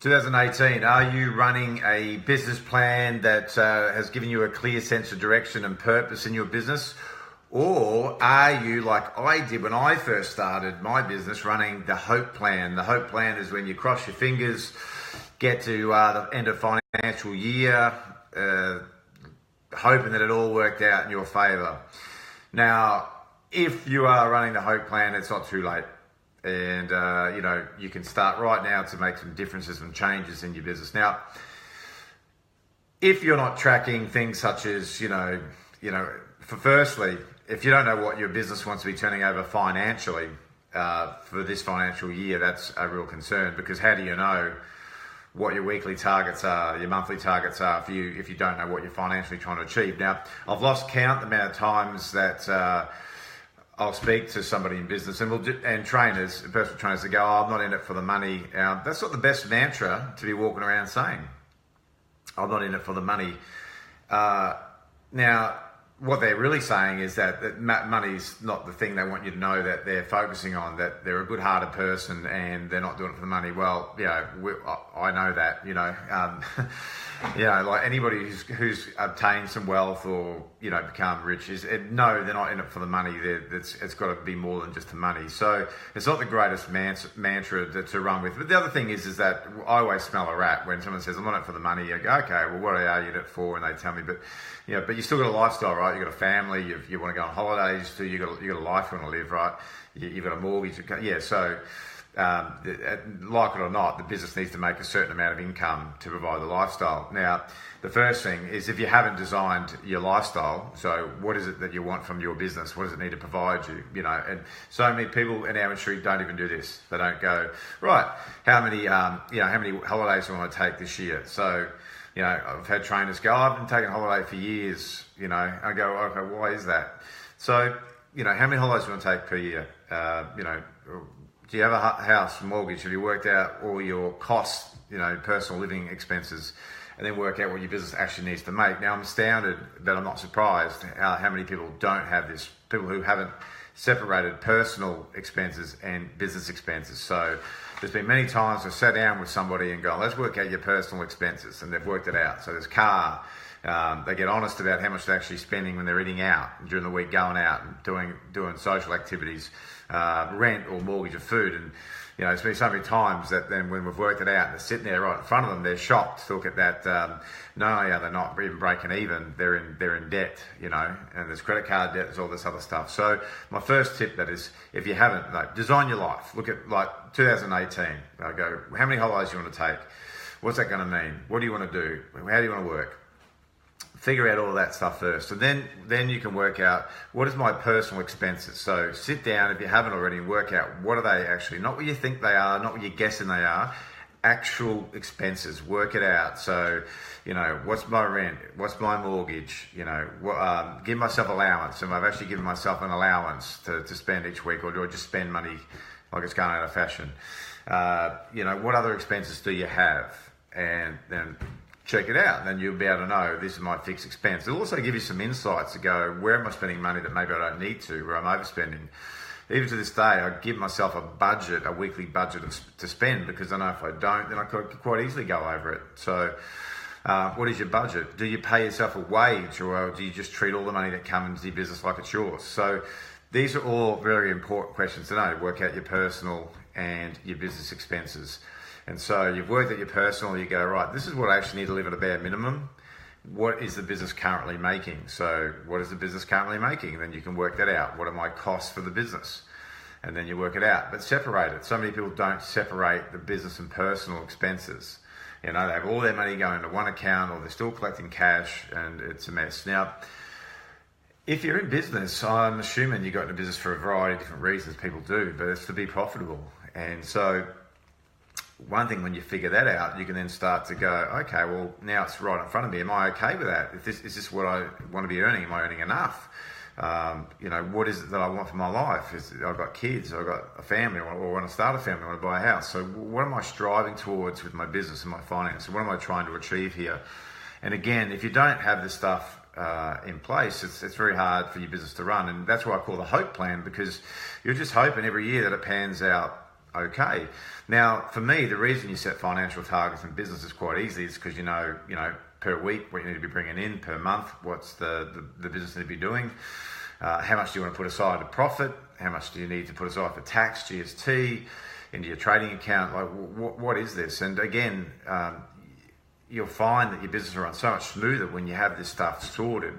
2018, are you running a business plan that has given you a clear sense of direction and purpose in your business? Or are you, like I did when I first started my business, running the hope plan? The hope plan is when you cross your fingers, get to the end of financial year, hoping that it all worked out in your favour. Now, if you are running the hope plan, it's not too late. And, you can start right now to make some differences and changes in your business. Now, if you're not tracking things such as, firstly, if you don't know what your business wants to be turning over financially for this financial year, that's a real concern, because how do you know what your weekly targets are, your monthly targets are if you don't know what you're financially trying to achieve? Now, I've lost count the amount of times that I'll speak to somebody in business and trainers, personal trainers, that go, "Oh, I'm not in it for the money." That's not the best mantra to be walking around saying. I'm not in it for the money. Now, what they're really saying is that money's not the thing they want you to know that they're focusing on, that they're a good-hearted person and they're not doing it for the money. Well, I know that, like anybody who's obtained some wealth or, become rich no, they're not in it for the money. It's got to be more than just the money. So it's not the greatest mantra to run with. But the other thing is that I always smell a rat when someone says, "I'm not in it for the money." You go, "Okay, well, what are you in it for?" And they tell me, but you still got a lifestyle, right? You've got a family, you want to go on holidays, you got a life you want to live, right? You've got a mortgage. So like it or not, the business needs to make a certain amount of income to provide the lifestyle. Now, the first thing is, if you haven't designed your lifestyle, so what is it that you want from your business? What does it need to provide you? And so many people in our industry don't even do this. They don't go, right, how many holidays do I want to take this year? So, I've had trainers go, "I've been taking a holiday for years." I go, "Okay, why is that?" So, how many holidays do you want to take per year? Do you have a house, mortgage? Have you worked out all your costs, personal living expenses, and then work out what your business actually needs to make? Now, I'm astounded, but I'm not surprised how many people don't have this. People who haven't separated personal expenses and business expenses. So there's been many times I've sat down with somebody and gone, "Let's work out your personal expenses," and they've worked it out. So there's car. They get honest about how much they're actually spending when they're eating out during the week, going out and doing social activities, rent or mortgage or food. And it's been so many times that then when we've worked it out and they're sitting there right in front of them, they're shocked to look at that. Not only are they not even breaking even, they're in debt, and there's credit card debt, there's all this other stuff. So my first tip, that is, if you haven't, design your life. Look at 2018. I go, how many holidays do you want to take? What's that going to mean? What do you want to do? How do you want to work? Figure out all of that stuff first, and then you can work out, what is my personal expenses. So sit down, if you haven't already, and work out, what are they actually, not what you think they are, not what you're guessing they are, actual expenses. Work it out. So what's my rent, what's my mortgage, give myself allowance, and I've actually given myself an allowance to spend each week, or do I just spend money like it's going out of fashion? What other expenses do you have? And then check it out, and then you'll be able to know, this is my fixed expense. It'll also give you some insights to go, where am I spending money that maybe I don't need to, where I'm overspending. Even to this day, I give myself a weekly budget to spend, because I know if I don't, then I could quite easily go over it. So what is your budget? Do you pay yourself a wage, or do you just treat all the money that comes into your business like it's yours? So these are all very important questions to know. Work out your personal and your business expenses. And so you've worked at your personal, you go, right, this is what I actually need to live at a bare minimum. What is the business currently making? So what is the business currently making? And then you can work that out. What are my costs for the business? And then you work it out, but separate it. So many people don't separate the business and personal expenses. They have all their money going into one account, or they're still collecting cash, and it's a mess. Now, if you're in business, I'm assuming you got into business for a variety of different reasons. People do, but it's to be profitable. And so one thing, when you figure that out, you can then start to go, okay, well, now it's right in front of me. Am I okay with that? Is this what I want to be earning? Am I earning enough? What is it that I want for my life? I've got kids, I've got a family, or want to start a family, I want to buy a house. So what am I striving towards with my business and my finance? What am I trying to achieve here? And again, if you don't have this stuff in place, it's very hard for your business to run. And that's why I call the hope plan, because you're just hoping every year that it pans out okay. Now, for me, the reason you set financial targets in business is quite easy. Is because you know, per week what you need to be bringing in, per month what's the business need to be doing. How much do you want to put aside to profit? How much do you need to put aside for tax, GST, into your trading account? Like, what is this? And again, you'll find that your business will run so much smoother when you have this stuff sorted.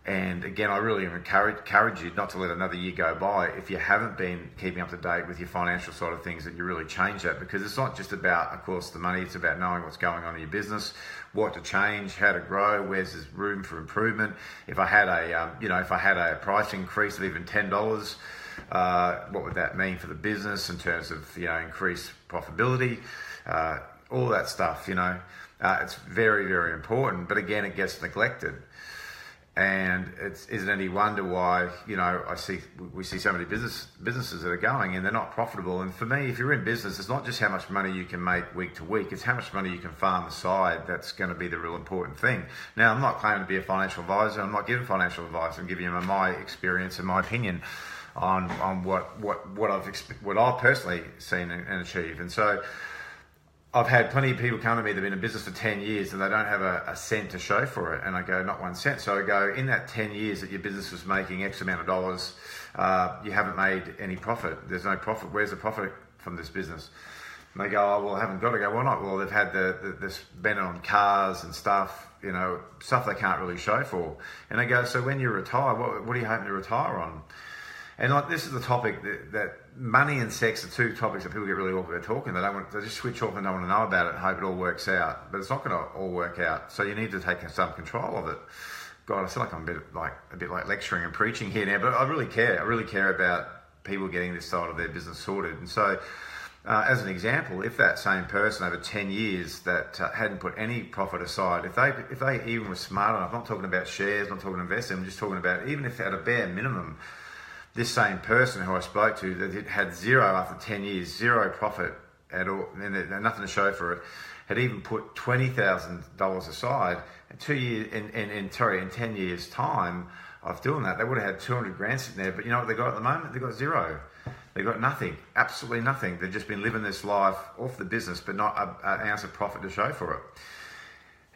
And again, I really encourage you not to let another year go by if you haven't been keeping up to date with your financial side of things, that you really change that, because it's not just about, of course, the money. It's about knowing what's going on in your business, what to change, how to grow, where's there's room for improvement. If I had a price increase of even $10, what would that mean for the business in terms of increased profitability, all that stuff. It's very, very important. But again, it gets neglected. And is it any wonder why we see so many businesses that are going and they're not profitable? And for me, if you're in business, it's not just how much money you can make week to week; it's how much money you can farm aside. That's going to be the real important thing. Now, I'm not claiming to be a financial advisor. I'm not giving financial advice. I'm giving you my experience and my opinion on what I've personally seen and achieved. And so, I've had plenty of people come to me that have been in business for 10 years and they don't have a cent to show for it. And I go, not 1 cent. So I go, in that 10 years that your business was making X amount of dollars, you haven't made any profit. There's no profit. Where's the profit from this business? And they go, oh, well, I haven't got to go. Well, not. Well, they've had the spending on cars and stuff, stuff they can't really show for. And I go, so when you retire, what are you hoping to retire on? And this is the topic that money and sex are two topics that people get really awkward about talking. They just switch off and don't want to know about it and hope it all works out. But it's not going to all work out. So you need to take some control of it. God, I feel like I'm a bit like lecturing and preaching here now, but I really care. I really care about people getting this side of their business sorted. And so, as an example, if that same person over 10 years that hadn't put any profit aside, if they even were smart enough, I'm not talking about shares, I'm not talking investing, I'm just talking about even if at a bare minimum, this same person who I spoke to that had zero after 10 years, zero profit at all, and nothing to show for it, had even put $20,000 aside in 10 years time of doing that, they would have had 200 grand sitting there. But you know what they got at the moment? They got zero. They got nothing, absolutely nothing. They've just been living this life off the business, but not an ounce of profit to show for it.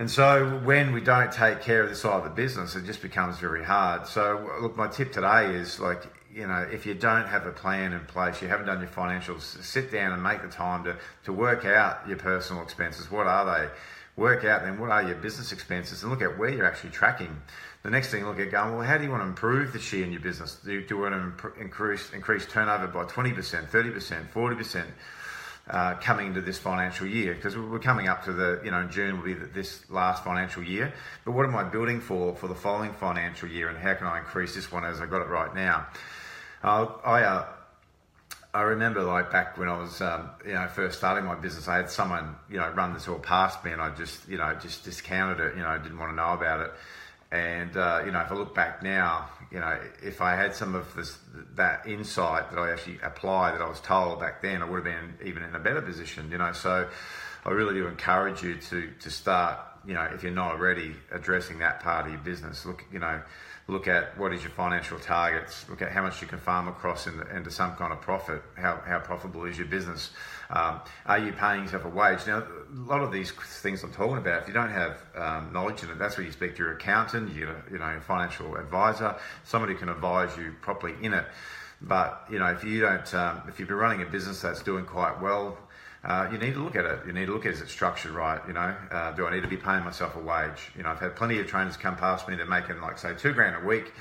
And so when we don't take care of this side of the business, it just becomes very hard. So look, my tip today is if you don't have a plan in place, you haven't done your financials, sit down and make the time to work out your personal expenses. What are they? Work out then what are your business expenses and look at where you're actually tracking. The next thing, look at going, well, how do you want to improve this year in your business? Do you want to increase turnover by 20%, 30%, 40%? Coming into this financial year, because we're coming up to in June will be this last financial year. But what am I building for the following financial year, and how can I increase this one as I got it right now? I remember back when I was first starting my business, I had someone run this all past me, and I just discounted it. Didn't want to know about it. And if I look back now, if I had some of that insight that I actually applied, that I was told back then, I would have been even in a better position. So I really do encourage you to start, if you're not already, addressing that part of your business. Look at what is your financial targets. Look at how much you can farm across into some kind of profit. How profitable is your business? Are you paying yourself a wage? Now, a lot of these things I'm talking about, if you don't have knowledge in it, that's where you speak to your accountant, your financial advisor, somebody who can advise you properly in it. But if you don't, if you've been running a business that's doing quite well, you need to look at it. You need to look at, is it structured right? Do I need to be paying myself a wage? I've had plenty of trainers come past me. They're making say $2,000 a week,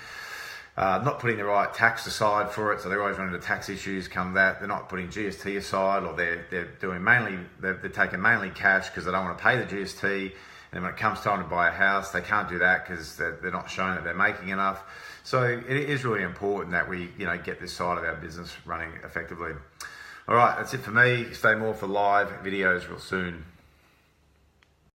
not putting the right tax aside for it. So they're always running into tax issues. Come that they're not putting GST aside, or they're taking mainly cash because they don't want to pay the GST. And when it comes time to buy a house, they can't do that because they're not showing that they're making enough. So it is really important that we get this side of our business running effectively. All right, that's it for me. Stay more for live videos real soon.